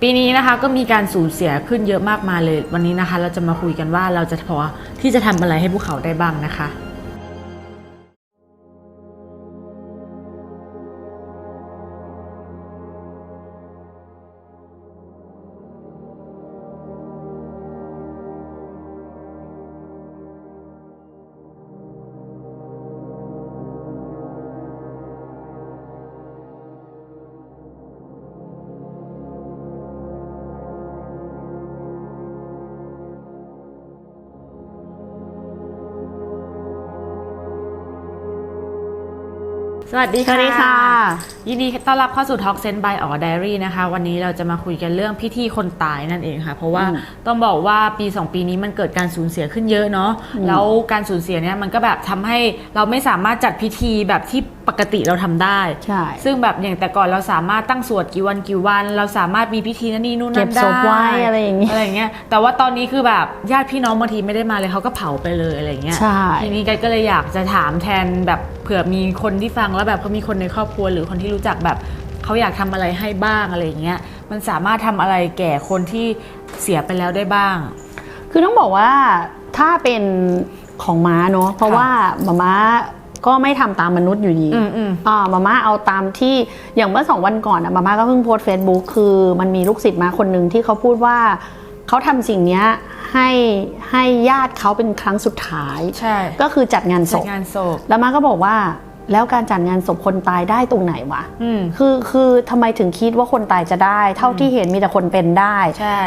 ปีนี้นะคะก็มีการสูญเสียขึ้นเยอะมากมายเลยวันนี้นะคะเราจะมาคุยกันว่าเราจะพอที่จะทำอะไรให้พวกเขาได้บ้างนะคะสวัสดีค่ะยินดีต้อนรับเข้าสู่ Talk Sense by อ๋อ Diary นะคะวันนี้เราจะมาคุยกันเรื่องพิธีคนตายนั่นเองค่ะเพราะว่าต้องบอกว่า2 ปีนี้มันเกิดการสูญเสียขึ้นเยอะเนาะแล้วการสูญเสียเนี่ยมันก็แบบทำให้เราไม่สามารถจัดพิธีแบบที่ปกติเราทำได้ใช่ซึ่งแบบอย่างแต่ก่อนเราสามารถตั้งสวดกี่วันเราสามารถมีพิธีนั่นนี่นู่นนั่นได้เก็บศพไว้อะไรอย่างเงี้ยแต่ว่าตอนนี้คือแบบญาติพี่น้องบางทีไม่ได้มาเลยเขาก็เผาไปเลยอะไรเงี้ยทีนี้ก็เลยอยากจะถามแทนแบบเผื่อมีคนที่ฟังแล้วแบบเขามีคนในครอบครัวหรือคนที่รู้จักแบบเขาอยากทำอะไรให้บ้างอะไรเงี้ยมันสามารถทำอะไรแก่คนที่เสียไปแล้วได้บ้างคือต้องบอกว่าถ้าเป็นของม้าเนาะเพราะว่าม้าก็ไม่ทำตามมนุษย์อยู่ดีม้าเอาตามที่อย่างเมื่อ2 วันก่อนม้าก็เพิ่งโพสต์ Facebook คือมันมีลูกศิษย์ม้าคนหนึ่งที่เขาพูดว่าเขาทำสิ่งนี้ให้ญาติเขาเป็นครั้งสุดท้ายใช่ก็คือจัดงานศพแล้วม้าก็บอกว่าแล้วการจัดงานศพคนตายได้ตรงไหนวะคือทำไมถึงคิดว่าคนตายจะได้เท่าที่เห็นมีแต่คนเป็นได้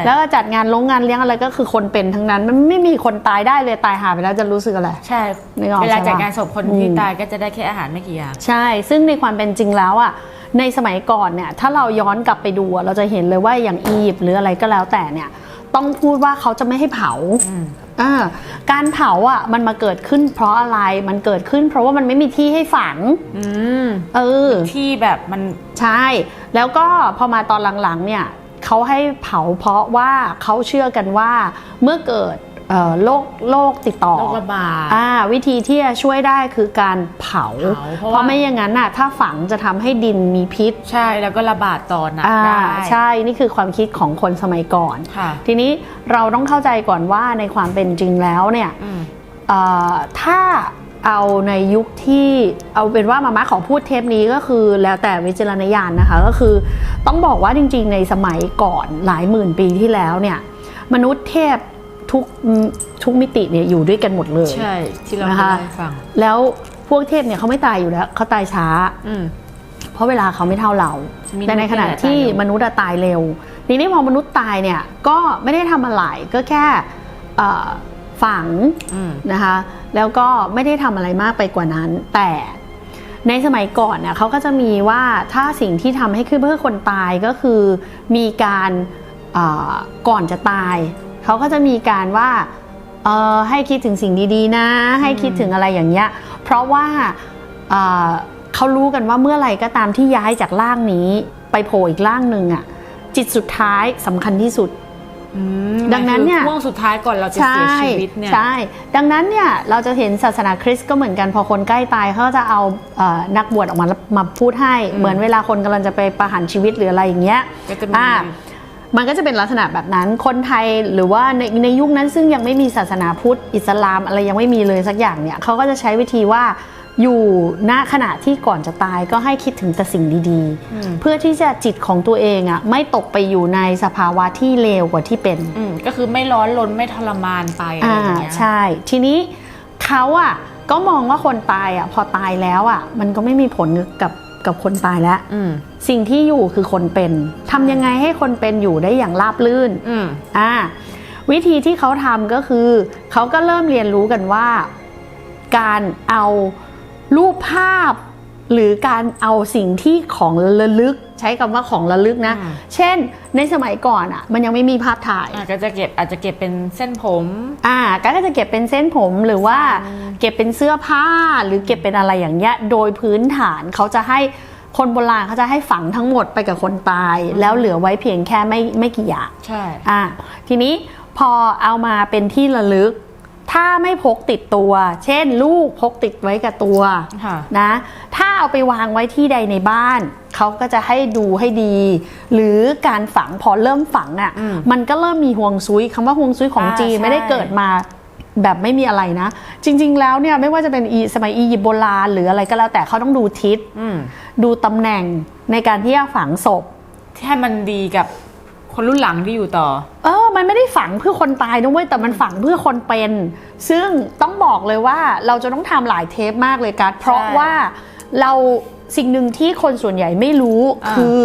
แล้วจัดงานงานเลี้ยงอะไรก็คือคนเป็นทั้งนั้นมันไม่มีคนตายได้เลยตายหาไปแล้วจะรู้สึกอะไรใช่เวลาจัดงานศพคนที่ตายก็จะได้แค่อาหารไม่กี่อย่างใช่ซึ่งในความเป็นจริงแล้วอ่ะในสมัยก่อนเนี่ยถ้าเราย้อนกลับไปดูเราจะเห็นเลยว่าอย่างอียิปต์หรืออะไรก็แล้วแต่เนี่ยต้องพูดว่าเขาจะไม่ให้เผาการเผาอ่ะมันมาเกิดขึ้นเพราะอะไรมันเกิดขึ้นเพราะว่ามันไม่มีที่ให้ฝังที่แบบมันใช่แล้วก็พอมาตอนหลังๆเนี่ยเขาให้เผาเพราะว่าเขาเชื่อกันว่าเมื่อเกิดโรคติดต่อโรคระบาดวิธีที่จะช่วยได้คือการเผาเพราะไม่อย่างนั้นน่ะถ้าฝังจะทำให้ดินมีพิษใช่แล้วก็ระบาดต่อนะได้ใช่นี่คือความคิดของคนสมัยก่อนทีนี้เราต้องเข้าใจก่อนว่าในความเป็นจริงแล้วเนี่ยถ้าเอาในยุคที่เอาเป็นว่ามาม่าขอพูดเทปนี้ก็คือแล้วแต่วิจารณญาณนะคะก็คือต้องบอกว่าจริงๆในสมัยก่อนหลายหมื่นปีที่แล้วเนี่ยมนุษย์เทพทุกมิติเนี่ยอยู่ด้วยกันหมดเลยใช่ที่เราได้ฟังแล้วพวกเทพเนี่ยเขาไม่ตายอยู่แล้วเขาตายช้าเพราะเวลาเขาไม่เท่าเราแต่ในขณะที่มนุษย์ตายเร็วทีนี้พอมนุษย์ตายเนี่ยก็ไม่ได้ทำอะไรก็แค่ฝังนะคะแล้วก็ไม่ได้ทำอะไรมากไปกว่านั้นแต่ในสมัยก่อนเนี่ยเขาก็จะมีว่าถ้าสิ่งที่ทำให้ขึ้นเพื่อคนตายก็คือมีการก่อนจะตายเขาก็จะมีการว่าให้คิดถึงสิ่งดีๆนะให้คิดถึงอะไรอย่างเงี้ยเพราะว่าเขารู้กันว่าเมื่อไหร่ก็ตามที่ย้ายจากร่างนี้ไปโผล่อีกร่างหนึ่งอ่ะจิตสุดท้ายสำคัญที่สุดดังนั้นเนี่ยช่วงสุดท้ายก่อนเราจะเสียชีวิตเนี่ยใช่ดังนั้นเนี่ยเราจะเห็นศาสนาคริสต์ก็เหมือนกันพอคนใกล้ตายเขาจะเอานักบวชออกมาพูดให้เหมือนเวลาคนกำลังจะไปประหารชีวิตหรืออะไรอย่างเงี้ยมันก็จะเป็นลักษณะแบบนั้นคนไทยหรือว่าในยุคนั้นซึ่งยังไม่มีศาสนาพุทธอิสลามอะไรยังไม่มีเลยสักอย่างเนี่ยเขาก็จะใช้วิธีว่าอยู่ณขณะที่ก่อนจะตายก็ให้คิดถึงแต่สิ่งดีๆเพื่อที่จะจิตของตัวเองอ่ะไม่ตกไปอยู่ในสภาวะที่เลวกว่าที่เป็นก็คือไม่ร้อนรนไม่ทรมานไปอะไรอย่างเงี้ยใช่ทีนี้เขาอ่ะก็มองว่าคนตายอ่ะพอตายแล้วอ่ะมันก็ไม่มีผลกับคนตายแล้วสิ่งที่อยู่คือคนเป็นทำยังไงให้คนเป็นอยู่ได้อย่างราบรื่นวิธีที่เขาทำก็คือเขาก็เริ่มเรียนรู้กันว่าการเอารูปภาพหรือการเอาสิ่งที่ของระลึกใช้คำว่าของระลึกนะเช่นในสมัยก่อนอ่ะมันยังไม่มีภาพถ่ายก็จะอาจจะเก็บเป็นเส้นผมก็จะเก็บเป็นเส้นผมหรือว่าเก็บเป็นเสื้อผ้าหรือเก็บเป็นอะไรอย่างเงี้ยโดยพื้นฐานเขาจะให้คนโบราณเขาจะให้ฝังทั้งหมดไปกับคนตายแล้วเหลือไว้เพียงแค่ไม่กี่อย่างใช่ทีนี้พอเอามาเป็นที่ระลึก ถ้าไม่พกติดตัว เช่นลูกพกติดไว้กับตัวนะถ้าเอาไปวางไว้ที่ใดในบ้านเขาก็จะให้ดูให้ดี หรือการฝังพอเริ่มฝังอ่ะมันก็เริ่มมีห่วงซุยคำว่าห่วงซุยของจีนไม่ได้เกิดมาแบบไม่มีอะไรนะจริงๆแล้วเนี่ยไม่ว่าจะเป็นสมัยอียิปต์โบราณหรืออะไรก็แล้วแต่เขาต้องดูทิศดูตำแหน่งในการที่จะฝังศพให้มันดีกับคนรุ่นหลังที่อยู่ต่อมันไม่ได้ฝังเพื่อคนตายนะเว้ยแต่มันฝังเพื่อคนเป็นซึ่งต้องบอกเลยว่าเราจะต้องทำหลายเทปมากเลยกัสเพราะว่าเราสิ่งหนึ่งที่คนส่วนใหญ่ไม่รู้คือ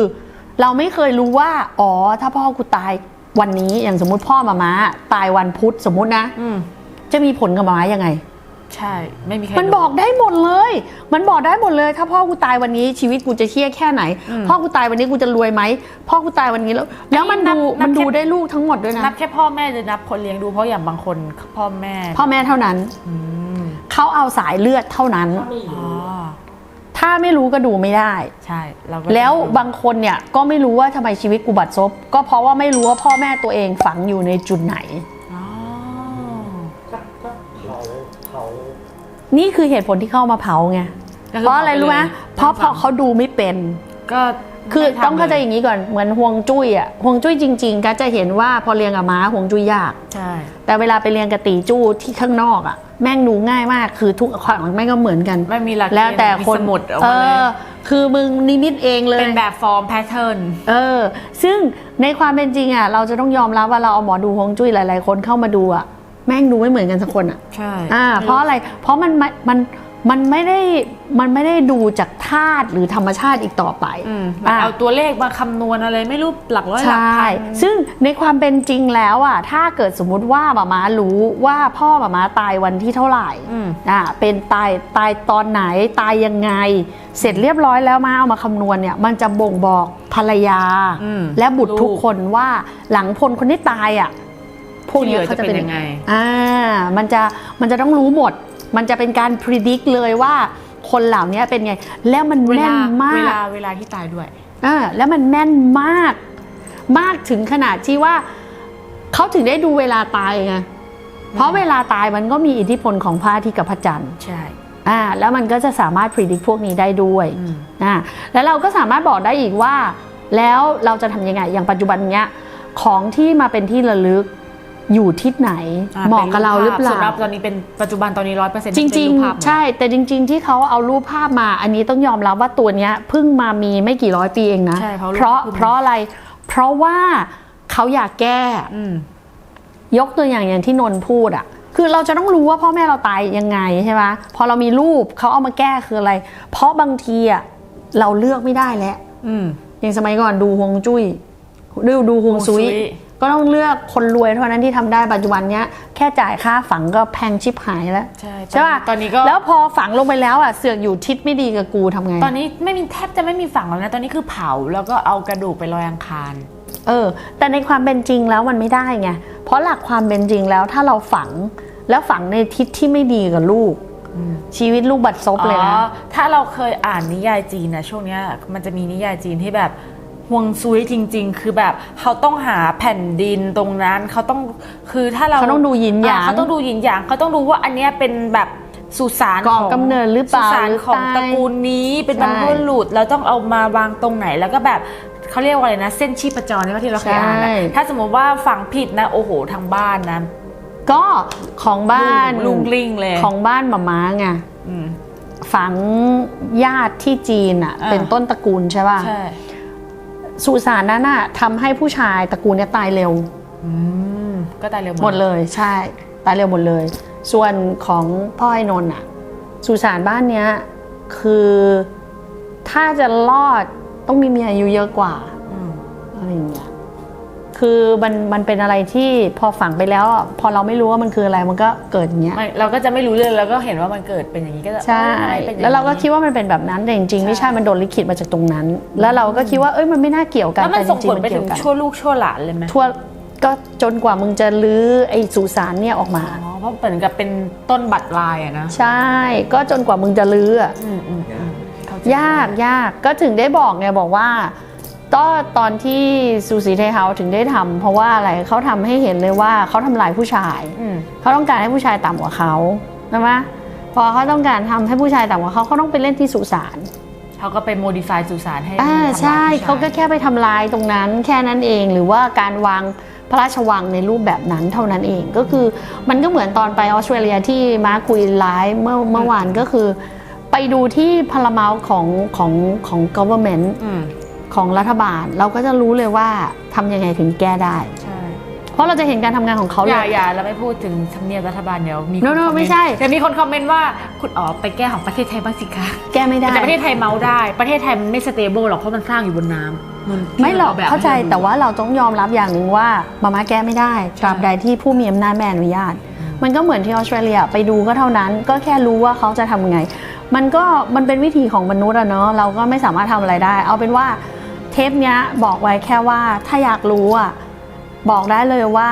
เราไม่เคยรู้ว่าอ๋อถ้าพ่อกูตายวันนี้อย่างสมมุติพ่อมาตายวันพุธสมมุตินะจะมีผลกับม้ายังไงใช่ไม่มีใครมันบอกได้หมดเลยมันบอกได้หมดเลยถ้าพ่อกูตายวันนี้ชีวิตกูจะเครียดแค่ไหนพ่อกูตายวันนี้กูจะรวยไหมพ่อกูตายวันนี้แล้วมันดูได้ลูกทั้งหมดด้วยนะนับแค่พ่อแม่หรือนับคนเลี้ยงดูเพราะอย่างบางคนพ่อแม่เท่านั้นเขาเอาสายเลือดเท่านั้นถ้าไม่รู้ก็ดูไม่ได้ใช่แล้วบางคนเนี่ยก็ไม่รู้ว่าทำไมชีวิตกูบัดซบก็เพราะว่าไม่รู้ว่าพ่อแม่ตัวเองฝังอยู่ในจุดไหนนี่คือเหตุผลที่เข้ามาเผาไงเพราะอะไรรู้ไหมเพราะเขาดูไม่เป็นก็คือต้องเข้าใจอย่างนี้ก่อนเหมือนห่วงจุ้ยอ่ะห่วงจุ้ยจริงๆก็จะเห็นว่าพอเลี้ยงกับม้าห่วงจุ้ยยากใช่แต่เวลาไปเลี้ยงกับตีจู้ที่ข้างนอกอ่ะแม่งดูง่ายมากคือทุกของแม่งก็เหมือนกันไม่มีหลักแล้วแต่คนหมดคือมึงนิมิตเองเลยเป็นแบบฟอร์มแพทเทิร์นซึ่งในความเป็นจริงอ่ะเราจะต้องยอมรับว่าเราเอาหมอดูห่วงจุ้ยหลายๆคนเข้ามาดูอ่ะแม่งดูไม่เหมือนกันสักคนอ่ะใช่เพราะอะไรเพราะมันไม่ได้ดูจากธาตุหรือธรรมชาติอีกต่อไปเอาตัวเลขมาคำนวณอะไรไม่รู้หลักร้อยหลักพันซึ่งในความเป็นจริงแล้วอ่ะถ้าเกิดสมมุติว่าหม่าม้ารู้ว่าพ่อหม่าม้าตายวันที่เท่าไหร่เป็นตายตอนไหนตายยังไงเสร็จเรียบร้อยแล้วมาเอามาคำนวณเนี่ยมันจะบ่งบอกภรรยาและบุตรทุกคนว่าหลังพลคนที่ตายอ่ะพวกนี้เขาจะเป็นยังไงมันจะต้องรู้หมดมันจะเป็นการพิจิตรเลยว่าคนเหล่านี้เป็นไงแล้วมันแม่นมากเวลาที่ตายด้วยแล้วมันแม่นมากถึงขนาดที่ว่าเขาถึงได้ดูเวลาตายไงเพราะเวลาตายมันก็มีอิทธิพลของพระอาทิตย์กับพระจันทร์ใช่แล้วมันก็จะสามารถพิจิตรพวกนี้ได้ด้วยแล้วเราก็สามารถบอกได้อีกว่าแล้วเราจะทำยังไงอย่างปัจจุบันเนี้ยของที่มาเป็นที่ระลึกอยู่ทิศไหนเหมาะกับเราหรือเปล่าสำหรับตอนนี้เป็นปัจจุบันตอนนี้ 100% จริงๆใช่แต่จริงๆที่เขาเอารูปภาพมาอันนี้ต้องยอมรับว่าตัวเนี้ยเพิ่งมามีไม่กี่ร้อยปีเองนะเพราะอะไรเพราะว่าเขาอยากแก้ยกตัวอย่างที่นนท์พูดอ่ะคือเราจะต้องรู้ว่าพ่อแม่เราตายยังไงใช่ไหมพอเรามีรูปเขาเอามาแก้คืออะไรเพราะบางทีอ่ะเราเลือกไม่ได้แล้วอย่างสมัยก่อนดูฮวงจุ้ยดูฮวงซุยก็ต้องเลือกคนรวยเท่านั้นที่ทำได้ปัจจุบันเนี้ยแค่จ่ายค่าฝังก็แพงชิบหายแล้วใช่ป่ะตอนนี้ก็แล้วพอฝังลงไปแล้วอ่ะเสือกอยู่ทิศไม่ดีกับกูทำไงตอนนี้ไม่มีแทบจะไม่มีฝังแล้วนะตอนนี้คือเผาแล้วก็เอากระดูกไปลอยอังคารแต่ในความเป็นจริงแล้วมันไม่ได้ไงเพราะหลักความเป็นจริงแล้วถ้าเราฝังแล้วฝังในทิศที่ไม่ดีกับลูกชีวิตลูกบัดซบเลยนะถ้าเราเคยอ่านนิยายจีนนะช่วงนี้มันจะมีนิยายจีนที่แบบฮวงซุยจริงๆคือแบบเขาต้องหาแผ่นดินตรงนั้นเขาต้องคือถ้าเราต้องดูหยินหยางเขาต้องดูหยินหยางเขาต้องดูว่าอันเนี้ยเป็นแบบสุสานของกำเนิดหรือเปล่าสุสานของตระกูลนี้เป็นบรรพบุรุษเราต้องเอามาวางตรงไหนแล้วก็แบบเขาเรียกว่าอะไรนะเส้นชีพจรที่เราเคยอ่านนะถ้าสมมติว่าฝังผิดนะโอ้โหทางบ้านนะก็ของบ้านลุงลิงเลยของบ้านหม่าม้าไงฝังญาติที่จีนอ่ะเป็นต้นตระกูลใช่ป่ะใช่สุสานนั้นน่ะทำให้ผู้ชายตระกูลเนี่ยตายเร็วก็ตายเร็วหมดเลยใช่ตายเร็วหมดเลยส่วนของพ่อไอ้นนท์อ่ะสุสานบ้านเนี้ยคือถ้าจะรอดต้องมีเมียอายุเยอะกว่าอะไรอย่างเงี้ยคือมันเป็นอะไรที่พอฝังไปแล้วพอเราไม่รู้ว่ามันคืออะไรมันก็เกิดอย่างเงี้ยเราก็จะไม่รู้เรื่องแล้วก็เห็นว่ามันเกิดเป็นอย่างนี้ก็จะใช่แล้วเราก็คิดว่ามันเป็นแบบนั้นแต่จริงๆไม่ใช่มันโดนลิขิตมาจากตรงนั้นแล้วเราก็คิดว่ามันไม่น่าเกี่ยวกันแต่จริงๆมันเกี่ยวกันชั่วลูกชั่วหลานเลยไหมทั่วก็จนกว่ามึงจะลื้อไอ้สุสานเนี่ยออกมาเพราะเหมือนกับเป็นต้นบัตรลายอะนะใช่ก็จนกว่ามึงจะลื้อยากก็ถึงได้บอกไงบอกว่า ตอนที่ซูสีเทเฮาถึงได้ทำเพราะว่าอะไรเขาทำให้เห็นเลยว่าเขาทำลายผู้ชายเขาต้องการให้ผู้ชายต่ำกว่าเขาใช่ไหมพอเขาต้องการทำให้ผู้ชายต่ำกว่าเขาต้องไปเล่นที่สุสานเขาก็ไปโมดิฟายสุสานให้ใช่เขาก็แค่ไปทำลายตรงนั้นแค่นั้นเองหรือว่าการวางพระราชวังในรูปแบบนั้นเท่านั้นเองก็คือมันก็เหมือนตอนไปออสเตรเลียที่มาคุยไลฟ์เมื่อวานก็คือไปดูที่พาราเมลของ government ของรัฐบาลเราก็จะรู้เลยว่าทำยังไงถึงแก้ได้ใช่เพราะเราจะเห็นการทำงานของเขาเลยอย่าเราไม่พูดถึงทำเนียบรัฐบาลเดี๋ยวมีไม่ใช่แต่มีคนคอมเมนต์ว่าคุณไปแก้ของประเทศไทยบ้างสิคะแก้ไม่ได้แต่ประเทศไทยเมาได้ประเทศไทยมันไม่สเตเบิลหรอกเพราะมันสร้างอยู่บนน้ำไม่หรอกเข้าใจแต่ว่าเราต้องยอมรับอย่างหนึ่งว่ามาแก้ไม่ได้ตราบใดที่ผู้มีอำนาจไม่อนุญาตมันก็เหมือนที่ออสเตรเลียไปดูก็เท่านั้นก็แค่รู้ว่าเขาจะทำยังไงมันเป็นวิธีของมนุษย์อะเนาะเราก็ไม่สามารถทำอะไรได้เอาเป็นว่าเทปเนี้ยบอกไว้แค่ว่าถ้าอยากรู้อะบอกได้เลยว่า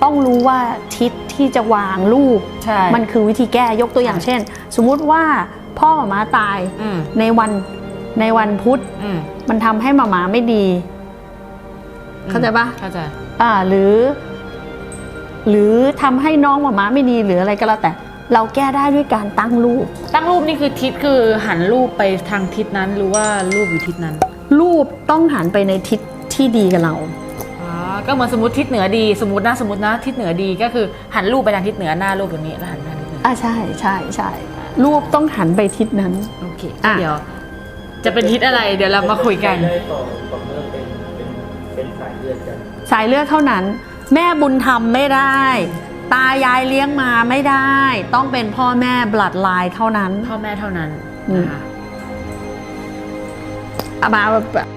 ต้องรู้ว่าทิศที่จะวางลูกมันคือวิธีแก้ยกตัวอย่างเช่นสมมุติว่าพ่อหมาตายในวันพุธมันทำให้หมาไม่ดีเข้าใจปะเข้าใจหรือทำให้น้องหมาไม่ดีหรืออะไรก็แล้วแต่เราแก้ได้ด้วยการตั้งรูปนี่คือทิศคือหันรูปไปทางทิศนั้นหรือว่ารูปอยู่ทิศนั้นรูปต้องหันไปในทิศที่ดีกับเราก็เหมือนสมมติทิศเหนือดีสมมตินะทิศเหนือดีก็คือหันรูปไปทางทิศเหนือหน้ารูปแบบนี้แล้วหันไปทางทิศเหนือใช่รูปต้องหันไปทิศนั้นโอเคเดี๋ยวจะเป็นทิศอะไรเดี๋ยวเรามาคุยกันเป็นสายเลือดกันสายเลือดเท่านั้นแม่บุญธรรมไม่ได้ตายายเลี้ยงมาไม่ได้ต้องเป็นพ่อแม่บลัดไลน์เท่านั้นพ่อแม่เท่านั้นนะคะมาแบบ